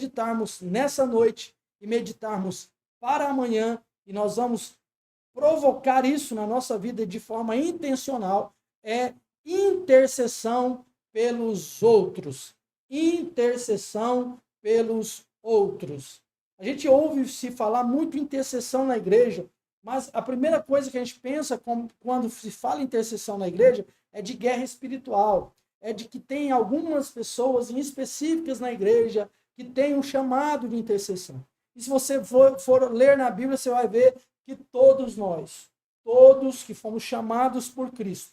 meditarmos nessa noite e meditarmos para amanhã, e nós vamos provocar isso na nossa vida de forma intencional, é intercessão pelos outros. Intercessão pelos outros. A gente ouve se falar muito intercessão na igreja, mas a primeira coisa que a gente pensa quando se fala intercessão na igreja é de guerra espiritual, é de que tem algumas pessoas em específicas na igreja que têm um chamado de intercessão. E se você for ler na Bíblia, você vai ver que todos nós, todos que fomos chamados por Cristo,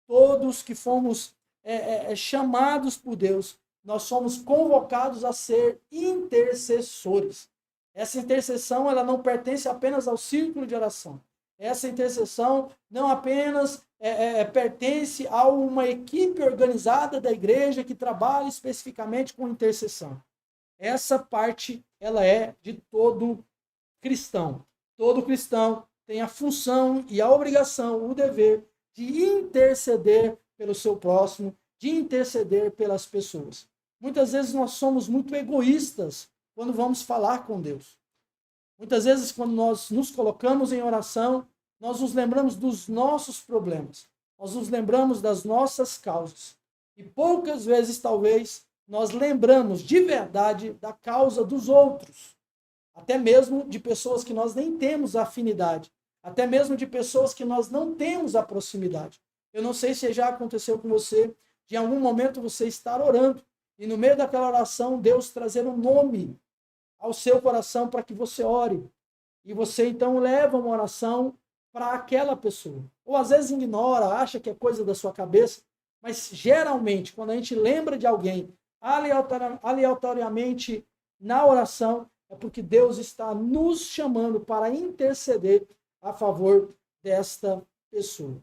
todos que fomos chamados por Deus, nós somos convocados a ser intercessores. Essa intercessão, ela não pertence apenas ao círculo de oração. Essa intercessão não apenas pertence a uma equipe organizada da igreja que trabalha especificamente com intercessão. Essa parte, ela é de todo cristão. Todo cristão tem a função e a obrigação, o dever de interceder pelo seu próximo, de interceder pelas pessoas. Muitas vezes nós somos muito egoístas quando vamos falar com Deus. Muitas vezes, quando nós nos colocamos em oração, nós nos lembramos dos nossos problemas, nós nos lembramos das nossas causas. E poucas vezes, talvez, nós lembramos de verdade da causa dos outros, até mesmo de pessoas que nós nem temos afinidade, até mesmo de pessoas que nós não temos a proximidade. Eu não sei se já aconteceu com você, de em algum momento você estar orando, e no meio daquela oração, Deus trazer um nome ao seu coração para que você ore. E você, então, leva uma oração para aquela pessoa. Ou às vezes ignora, acha que é coisa da sua cabeça, mas geralmente, quando a gente lembra de alguém aleatoriamente na oração, é porque Deus está nos chamando para interceder a favor desta pessoa.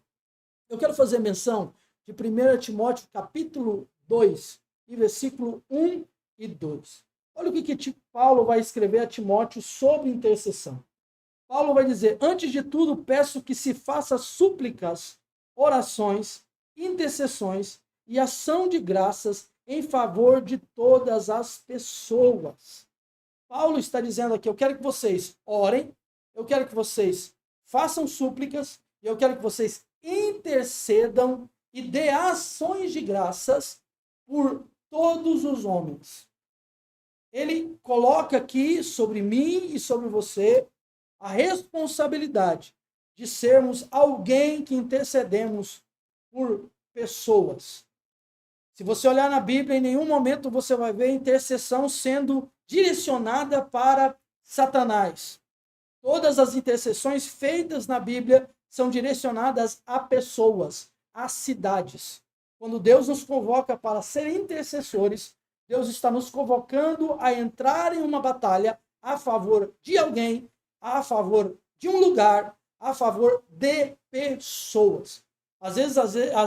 Eu quero fazer menção de 1 Timóteo capítulo 2, e versículo 1 e 2. Olha o que Paulo vai escrever a Timóteo sobre intercessão. Paulo vai dizer: antes de tudo, peço que se faça súplicas, orações, intercessões e ação de graças em favor de todas as pessoas. Paulo está dizendo aqui: eu quero que vocês orem, eu quero que vocês façam súplicas, e eu quero que vocês intercedam e dê ações de graças por todos os homens. Ele coloca aqui sobre mim e sobre você a responsabilidade de sermos alguém que intercedemos por pessoas. Se você olhar na Bíblia, em nenhum momento você vai ver intercessão sendo direcionada para Satanás. Todas as intercessões feitas na Bíblia são direcionadas a pessoas, a cidades. Quando Deus nos convoca para ser intercessores, Deus está nos convocando a entrar em uma batalha a favor de alguém, a favor de um lugar, a favor de pessoas. Às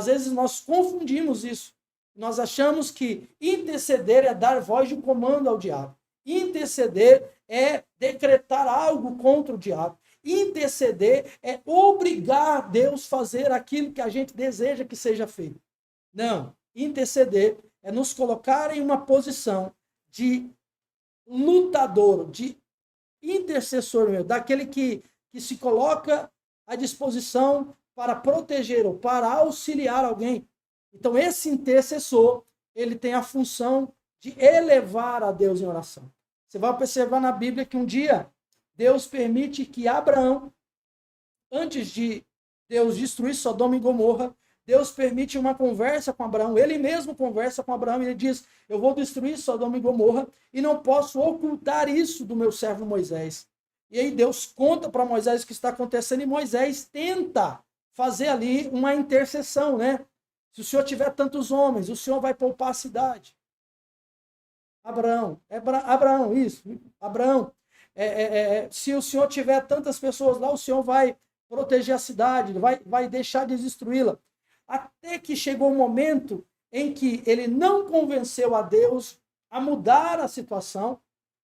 vezes nós confundimos isso. Nós achamos que interceder é dar voz de comando ao diabo. Interceder é decretar algo contra o diabo. Interceder é obrigar Deus a fazer aquilo que a gente deseja que seja feito. Não, interceder é nos colocar em uma posição de lutador, de intercessor mesmo, daquele que se coloca à disposição para proteger ou para auxiliar alguém. Então, esse intercessor, ele tem a função de elevar a Deus em oração. Você vai observar na Bíblia que um dia Deus permite que Abraão, antes de Deus destruir Sodoma e Gomorra, Deus permite uma conversa com Abraão. Ele mesmo conversa com Abraão e ele diz: eu vou destruir Sodoma e Gomorra e não posso ocultar isso do meu servo Moisés. E aí Deus conta para Moisés o que está acontecendo e Moisés tenta fazer ali uma intercessão, né? Se o senhor tiver tantos homens, o senhor vai poupar a cidade. Abraão, se o senhor tiver tantas pessoas lá, o senhor vai proteger a cidade, vai deixar de destruí-la. Até que chegou um momento em que ele não convenceu a Deus a mudar a situação,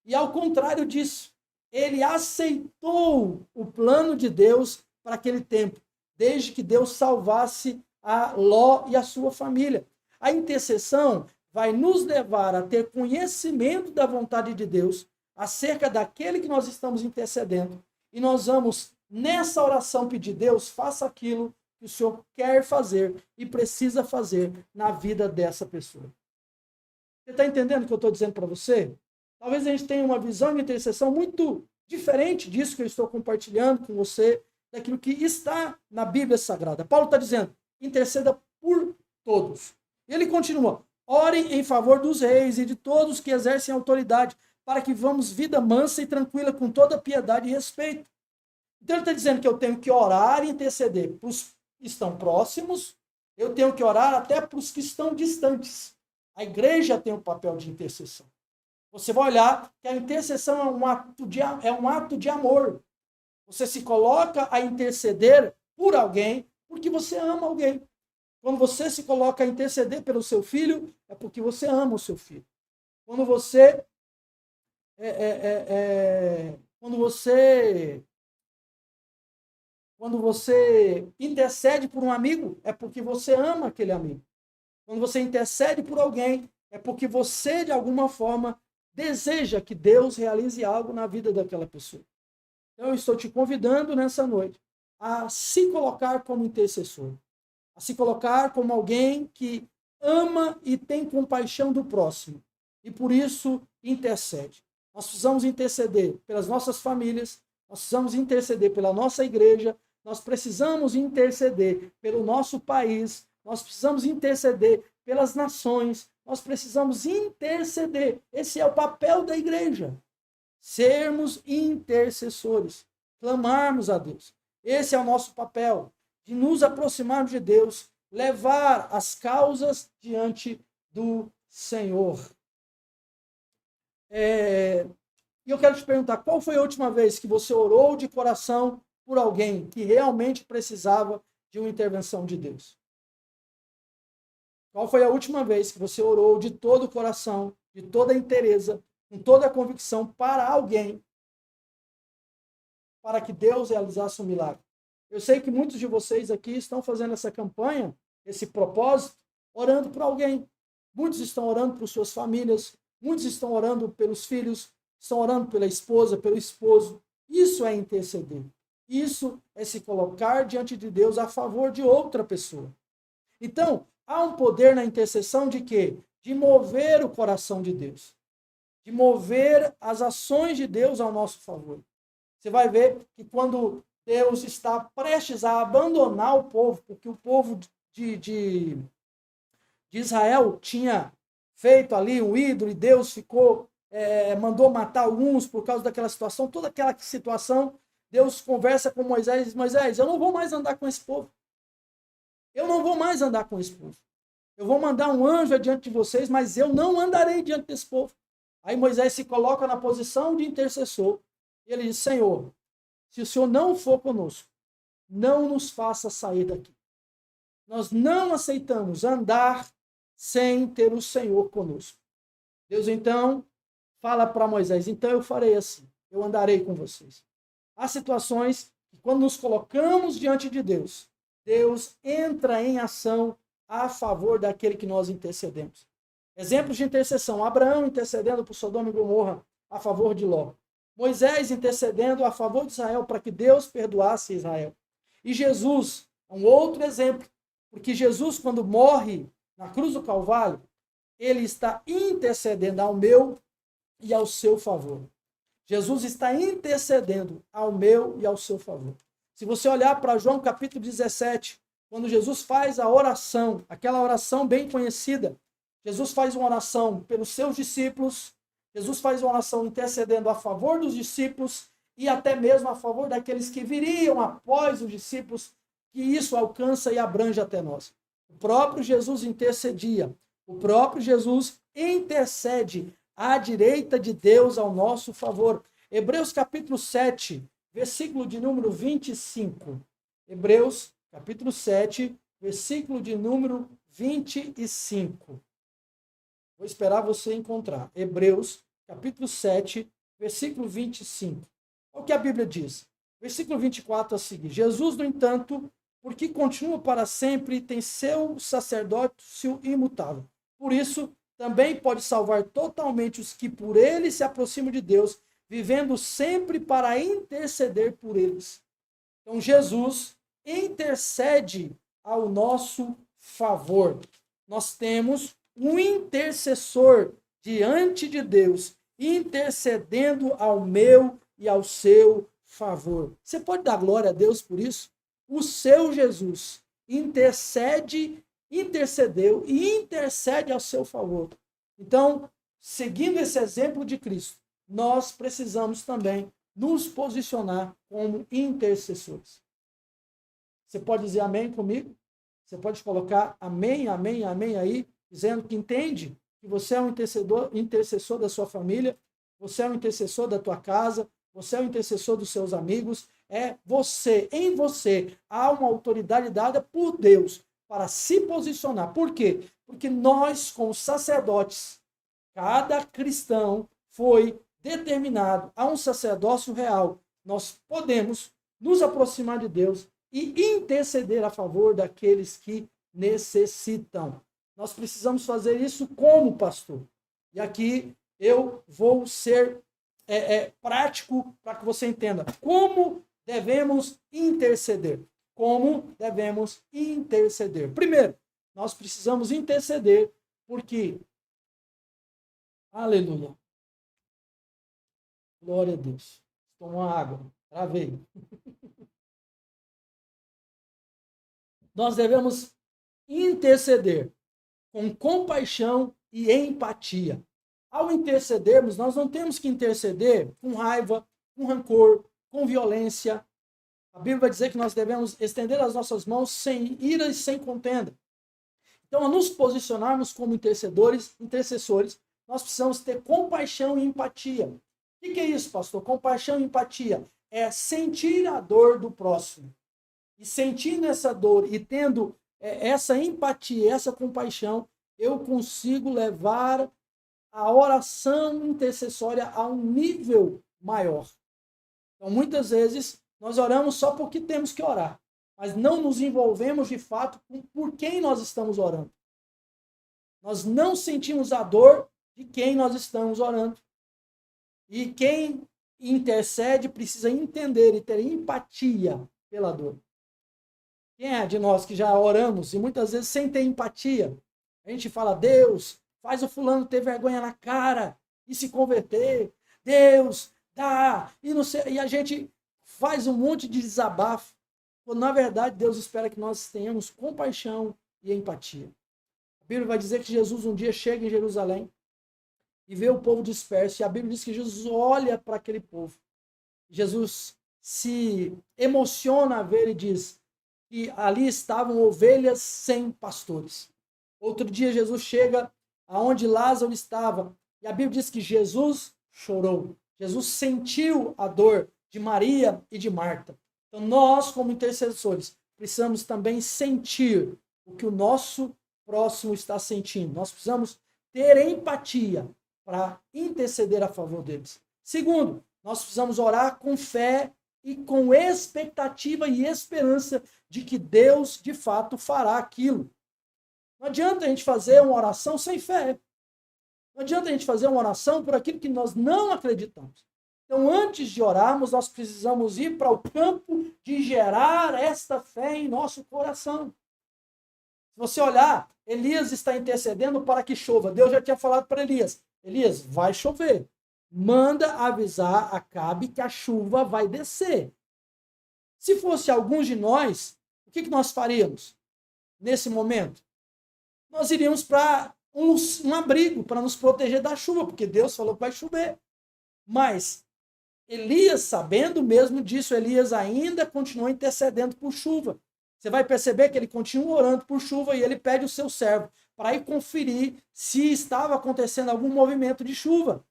e ao contrário disso, ele aceitou o plano de Deus para aquele tempo, desde que Deus salvasse a Ló e a sua família. A intercessão vai nos levar a ter conhecimento da vontade de Deus acerca daquele que nós estamos intercedendo. E nós vamos, nessa oração, pedir: Deus, faça aquilo que o Senhor quer fazer e precisa fazer na vida dessa pessoa. Você está entendendo o que eu estou dizendo para você? Talvez a gente tenha uma visão de intercessão muito diferente disso que eu estou compartilhando com você, daquilo que está na Bíblia Sagrada. Paulo está dizendo: interceda por todos. E ele continua: orem em favor dos reis e de todos que exercem autoridade, para que vamos vida mansa e tranquila, com toda piedade e respeito. Então ele está dizendo que eu tenho que orar e interceder para os que estão próximos, eu tenho que orar até para os que estão distantes. A igreja tem um papel de intercessão. Você vai olhar que a intercessão é um ato de amor. Você se coloca a interceder por alguém porque você ama alguém. Quando você se coloca a interceder pelo seu filho, é porque você ama o seu filho. Quando você intercede por um amigo, é porque você ama aquele amigo. Quando você intercede por alguém, é porque você, de alguma forma, deseja que Deus realize algo na vida daquela pessoa. Então, eu estou te convidando nessa noite a se colocar como intercessor, a se colocar como alguém que ama e tem compaixão do próximo, e por isso intercede. Nós precisamos interceder pelas nossas famílias, nós precisamos interceder pela nossa igreja, nós precisamos interceder pelo nosso país, nós precisamos interceder pelas nações, nós precisamos interceder. Esse é o papel da igreja. Sermos intercessores, clamarmos a Deus. Esse é o nosso papel, de nos aproximarmos de Deus, levar as causas diante do Senhor. E eu quero te perguntar: qual foi a última vez que você orou de coração por alguém que realmente precisava de uma intervenção de Deus? Qual foi a última vez que você orou de todo o coração, de toda a inteireza, com toda a convicção para alguém, para que Deus realizasse um milagre? Eu sei que muitos de vocês aqui estão fazendo essa campanha, esse propósito, orando por alguém. Muitos estão orando por suas famílias, muitos estão orando pelos filhos, estão orando pela esposa, pelo esposo. Isso é interceder. Isso é se colocar diante de Deus a favor de outra pessoa. Então, há um poder na intercessão de quê? De mover o coração de Deus. De mover as ações de Deus ao nosso favor. Você vai ver que quando Deus está prestes a abandonar o povo, porque o povo de Israel tinha feito ali um ídolo e Deus mandou matar alguns por causa daquela situação, toda aquela situação, Deus conversa com Moisés e diz: Moisés, eu não vou mais andar com esse povo. Eu não vou mais andar com esse povo. Eu vou mandar um anjo adiante de vocês, mas eu não andarei diante desse povo. Aí Moisés se coloca na posição de intercessor. E ele diz: Senhor, se o Senhor não for conosco, não nos faça sair daqui. Nós não aceitamos andar sem ter o Senhor conosco. Deus então fala para Moisés: então eu farei assim, eu andarei com vocês. Há situações que quando nos colocamos diante de Deus, Deus entra em ação a favor daquele que nós intercedemos. Exemplos de intercessão: Abraão intercedendo por Sodoma e Gomorra a favor de Ló. Moisés intercedendo a favor de Israel para que Deus perdoasse Israel. E Jesus, um outro exemplo, porque Jesus, quando morre na cruz do Calvário, ele está intercedendo ao meu e ao seu favor. Jesus está intercedendo ao meu e ao seu favor. Se você olhar para João capítulo 17, quando Jesus faz a oração, aquela oração bem conhecida, Jesus faz uma oração pelos seus discípulos, Jesus faz uma oração intercedendo a favor dos discípulos e até mesmo a favor daqueles que viriam após os discípulos, que isso alcança e abrange até nós. O próprio Jesus intercedia, o próprio Jesus intercede à direita de Deus ao nosso favor. Hebreus capítulo 7, versículo de número 25. Hebreus capítulo 7, versículo de número 25. Vou esperar você encontrar. Hebreus, capítulo 7, versículo 25. Olha o que a Bíblia diz. Versículo 24 a seguir. Jesus, no entanto, porque continua para sempre, tem seu sacerdócio imutável. Por isso, também pode salvar totalmente os que por ele se aproximam de Deus, vivendo sempre para interceder por eles. Então, Jesus intercede ao nosso favor. Nós temos um intercessor diante de Deus, intercedendo ao meu e ao seu favor. Você pode dar glória a Deus por isso? O seu Jesus intercedeu e intercede ao seu favor. Então, seguindo esse exemplo de Cristo, nós precisamos também nos posicionar como intercessores. Você pode dizer amém comigo? Você pode colocar amém, amém, amém aí, dizendo que entende que você é um intercessor da sua família, você é um intercessor da tua casa, você é um intercessor dos seus amigos, em você há uma autoridade dada por Deus para se posicionar. Por quê? Porque nós, como sacerdotes, cada cristão foi determinado a um sacerdócio real. Nós podemos nos aproximar de Deus e interceder a favor daqueles que necessitam. Nós precisamos fazer isso como pastor. E aqui eu vou ser prático para que você entenda como devemos interceder. Como devemos interceder. Primeiro, nós precisamos interceder porque, aleluia, glória a Deus. Toma água, travei. Nós devemos interceder com compaixão e empatia. Ao intercedermos, nós não temos que interceder com raiva, com rancor, com violência. A Bíblia vai dizer que nós devemos estender as nossas mãos sem ira e sem contenda. Então, ao nos posicionarmos como intercessores, nós precisamos ter compaixão e empatia. O que é isso, pastor? Compaixão e empatia é sentir a dor do próximo. E sentindo essa dor e tendo essa empatia, essa compaixão, eu consigo levar a oração intercessória a um nível maior. Então, muitas vezes, nós oramos só porque temos que orar, mas não nos envolvemos de fato por quem nós estamos orando. Nós não sentimos a dor de quem nós estamos orando. E quem intercede precisa entender e ter empatia pela dor. Quem é de nós que já oramos e muitas vezes sem ter empatia? A gente fala, Deus, faz o fulano ter vergonha na cara e se converter. Deus, dá. E a gente faz um monte de desabafo. Quando, na verdade, Deus espera que nós tenhamos compaixão e empatia. A Bíblia vai dizer que Jesus um dia chega em Jerusalém e vê o povo disperso. E a Bíblia diz que Jesus olha para aquele povo. Jesus se emociona a ver e diz que ali estavam ovelhas sem pastores. Outro dia Jesus chega aonde Lázaro estava. E a Bíblia diz que Jesus chorou. Jesus sentiu a dor de Maria e de Marta. Então nós, como intercessores, precisamos também sentir o que o nosso próximo está sentindo. Nós precisamos ter empatia para interceder a favor deles. Segundo, nós precisamos orar com fé e com expectativa e esperança de que Deus, de fato, fará aquilo. Não adianta a gente fazer uma oração sem fé. Não adianta a gente fazer uma oração por aquilo que nós não acreditamos. Então, antes de orarmos, nós precisamos ir para o campo de gerar esta fé em nosso coração. Se você olhar, Elias está intercedendo para que chova. Deus já tinha falado para Elias, Elias, vai chover. Manda avisar Acabe que a chuva vai descer. Se fosse alguns de nós, o que nós faríamos nesse momento? Nós iríamos para um abrigo para nos proteger da chuva, porque Deus falou que vai chover. Mas Elias, sabendo mesmo disso, Elias ainda continuou intercedendo por chuva. Você vai perceber que ele continua orando por chuva e ele pede o seu servo para ir conferir se estava acontecendo algum movimento de chuva.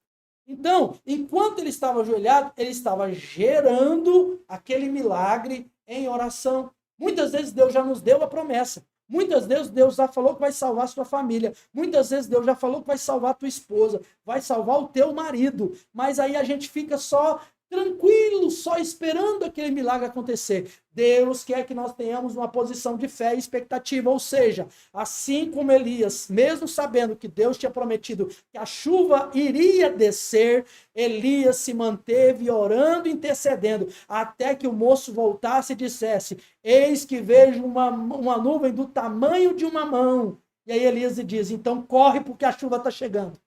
Então, enquanto ele estava ajoelhado, ele estava gerando aquele milagre em oração. Muitas vezes Deus já nos deu a promessa. Muitas vezes Deus já falou que vai salvar a sua família. Muitas vezes Deus já falou que vai salvar a tua esposa, vai salvar o teu marido. Mas aí a gente fica só tranquilos, só esperando aquele milagre acontecer. Deus quer que nós tenhamos uma posição de fé e expectativa, ou seja, assim como Elias, mesmo sabendo que Deus tinha prometido que a chuva iria descer, Elias se manteve orando, intercedendo, até que o moço voltasse e dissesse: eis que vejo uma nuvem do tamanho de uma mão. E aí Elias diz: então corre porque a chuva está chegando.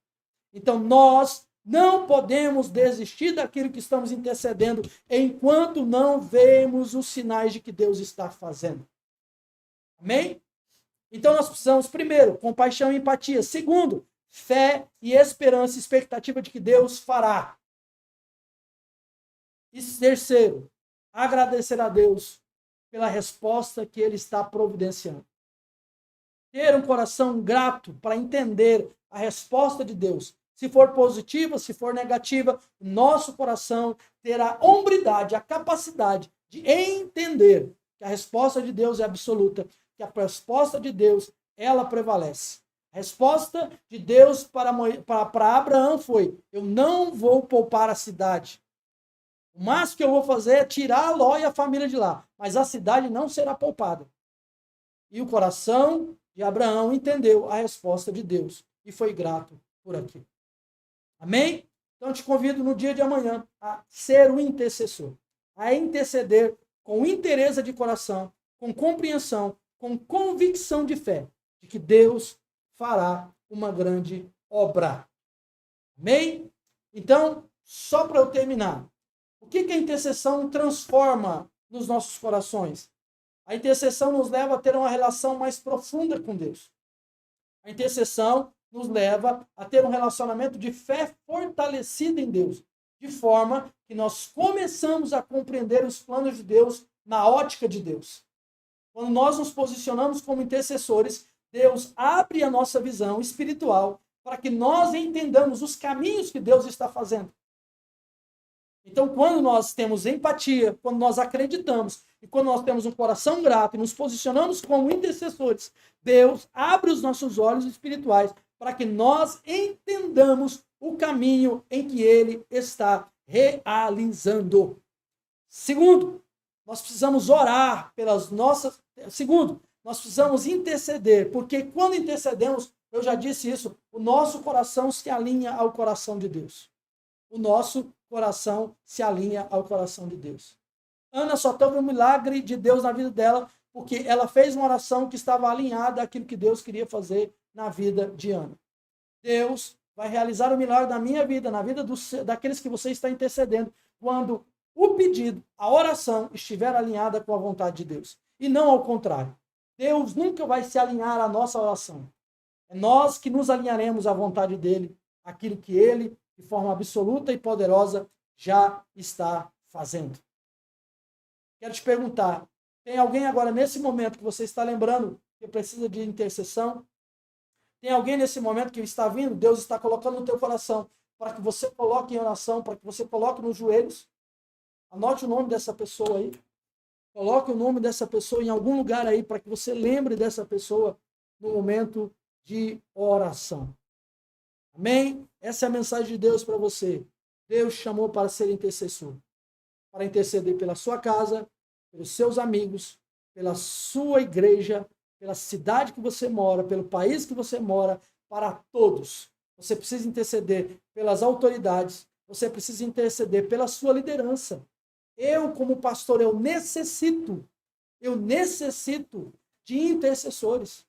Então nós não podemos desistir daquilo que estamos intercedendo enquanto não vemos os sinais de que Deus está fazendo. Amém? Então nós precisamos, primeiro, compaixão e empatia. Segundo, fé e esperança, expectativa de que Deus fará. E terceiro, agradecer a Deus pela resposta que Ele está providenciando. Ter um coração grato para entender a resposta de Deus. Se for positiva, se for negativa, nosso coração terá a hombridade, a capacidade de entender que a resposta de Deus é absoluta, que a resposta de Deus, ela prevalece. A resposta de Deus para Abraão foi: eu não vou poupar a cidade. O máximo que eu vou fazer é tirar Ló e a família de lá, mas a cidade não será poupada. E o coração de Abraão entendeu a resposta de Deus e foi grato por aquilo. Amém? Então eu te convido no dia de amanhã a ser o intercessor, a interceder com interesse de coração, com compreensão, com convicção de fé, de que Deus fará uma grande obra. Amém? Então, só para eu terminar, o que a intercessão transforma nos nossos corações? A intercessão nos leva a ter uma relação mais profunda com Deus. A intercessão nos leva a ter um relacionamento de fé fortalecido em Deus, de forma que nós começamos a compreender os planos de Deus na ótica de Deus. Quando nós nos posicionamos como intercessores, Deus abre a nossa visão espiritual para que nós entendamos os caminhos que Deus está fazendo. Então, quando nós temos empatia, quando nós acreditamos e quando nós temos um coração grato e nos posicionamos como intercessores, Deus abre os nossos olhos espirituais para que nós entendamos o caminho em que Ele está realizando. Segundo, nós precisamos orar pelas nossas... Segundo, nós precisamos interceder, porque quando intercedemos, eu já disse isso, o nosso coração se alinha ao coração de Deus. O nosso coração se alinha ao coração de Deus. Ana só teve um milagre de Deus na vida dela, porque ela fez uma oração que estava alinhada àquilo que Deus queria fazer na vida de Ana. Deus vai realizar o milagre na minha vida, na vida daqueles que você está intercedendo, quando o pedido, a oração, estiver alinhada com a vontade de Deus. E não ao contrário. Deus nunca vai se alinhar à nossa oração. É nós que nos alinharemos à vontade dele, aquilo que ele, de forma absoluta e poderosa, já está fazendo. Quero te perguntar, tem alguém agora nesse momento que você está lembrando que precisa de intercessão? Tem alguém nesse momento que está vindo, Deus está colocando no teu coração, para que você coloque em oração, para que você coloque nos joelhos? Anote o nome dessa pessoa aí. Coloque o nome dessa pessoa em algum lugar aí, para que você lembre dessa pessoa no momento de oração. Amém? Essa é a mensagem de Deus para você. Deus chamou para ser intercessor. Para interceder pela sua casa, pelos seus amigos, pela sua igreja, pela cidade que você mora, pelo país que você mora, para todos. Você precisa interceder pelas autoridades, você precisa interceder pela sua liderança. Eu, como pastor, eu necessito de intercessores.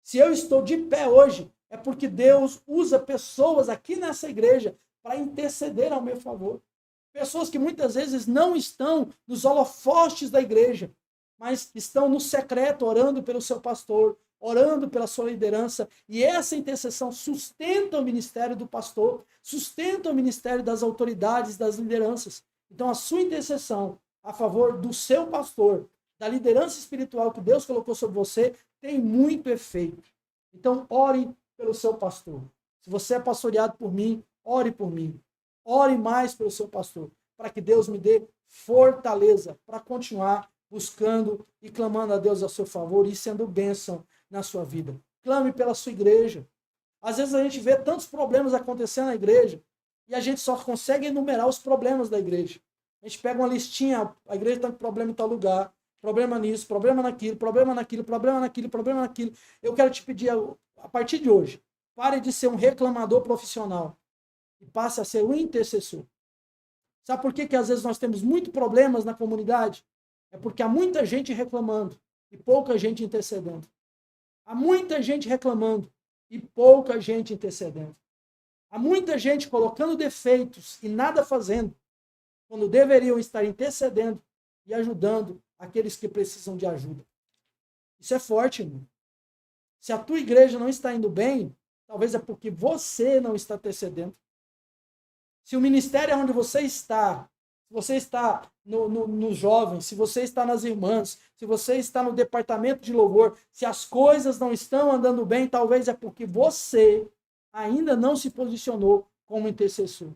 Se eu estou de pé hoje, é porque Deus usa pessoas aqui nessa igreja para interceder ao meu favor. Pessoas que muitas vezes não estão nos holofotes da igreja, mas estão no secreto orando pelo seu pastor, orando pela sua liderança. E essa intercessão sustenta o ministério do pastor, sustenta o ministério das autoridades, das lideranças. Então a sua intercessão a favor do seu pastor, da liderança espiritual que Deus colocou sobre você, tem muito efeito. Então ore pelo seu pastor. Se você é pastoreado por mim, ore por mim. Ore mais pelo seu pastor, para que Deus me dê fortaleza para continuar buscando e clamando a Deus a seu favor e sendo bênção na sua vida. Clame pela sua igreja. Às vezes a gente vê tantos problemas acontecendo na igreja e a gente só consegue enumerar os problemas da igreja. A gente pega uma listinha, a igreja está com problema em tal lugar, problema nisso, problema naquilo, problema naquilo, problema naquilo, problema naquilo. Eu quero te pedir, a partir de hoje, pare de ser um reclamador profissional e passe a ser um intercessor. Sabe por que que às vezes nós temos muitos problemas na comunidade? É porque há muita gente reclamando e pouca gente intercedendo. Há muita gente reclamando e pouca gente intercedendo. Há muita gente colocando defeitos e nada fazendo, quando deveriam estar intercedendo e ajudando aqueles que precisam de ajuda. Isso é forte, irmão. Se a tua igreja não está indo bem, talvez é porque você não está intercedendo. Se o ministério é onde você está, se você está nos jovens, se você está nas irmãs, se você está no departamento de louvor, se as coisas não estão andando bem, talvez é porque você ainda não se posicionou como intercessor.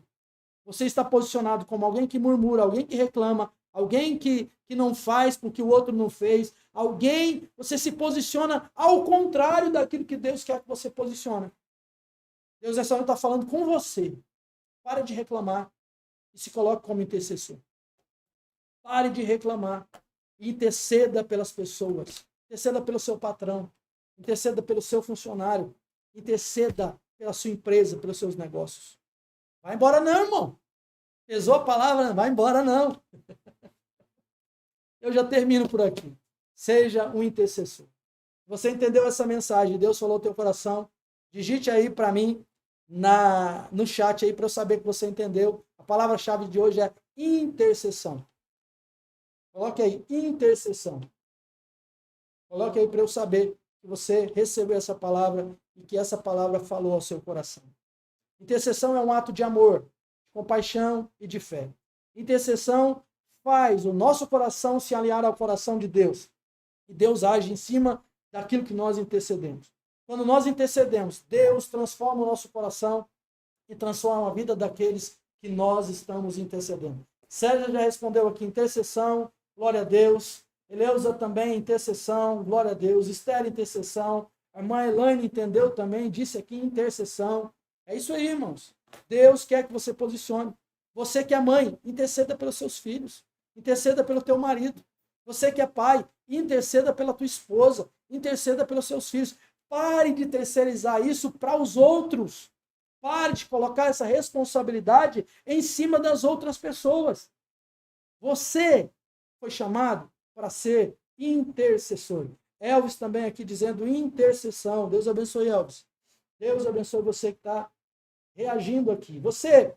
Você está posicionado como alguém que murmura, alguém que reclama, alguém que não faz porque o outro não fez, você se posiciona ao contrário daquilo que Deus quer que você posicione. Deus nessa hora está falando com você. Pare de reclamar e se coloque como intercessor. Pare de reclamar e interceda pelas pessoas. Interceda pelo seu patrão. Interceda pelo seu funcionário. Interceda pela sua empresa, pelos seus negócios. Vai embora não, irmão. Pesou a palavra, vai embora não. Eu já termino por aqui. Seja um intercessor. Você entendeu essa mensagem? Deus falou no teu coração. Digite aí para mim no chat aí para eu saber que você entendeu. A palavra-chave de hoje é intercessão. Coloque aí, intercessão. Coloque aí para eu saber que você recebeu essa palavra e que essa palavra falou ao seu coração. Intercessão é um ato de amor, de compaixão e de fé. Intercessão faz o nosso coração se alinhar ao coração de Deus. E Deus age em cima daquilo que nós intercedemos. Quando nós intercedemos, Deus transforma o nosso coração e transforma a vida daqueles que nós estamos intercedendo. Sérgio já respondeu aqui, intercessão, glória a Deus. Eleusa também, intercessão, glória a Deus. Esther, intercessão. A irmã Elaine entendeu também, disse aqui, intercessão. É isso aí, irmãos. Deus quer que você posicione. Você que é mãe, interceda pelos seus filhos. Interceda pelo teu marido. Você que é pai, interceda pela tua esposa. Interceda pelos seus filhos. Pare de terceirizar isso para os outros. Pare de colocar essa responsabilidade em cima das outras pessoas. Você foi chamado para ser intercessor. Elvis também aqui dizendo intercessão. Deus abençoe, Elvis. Deus abençoe você que está reagindo aqui. Você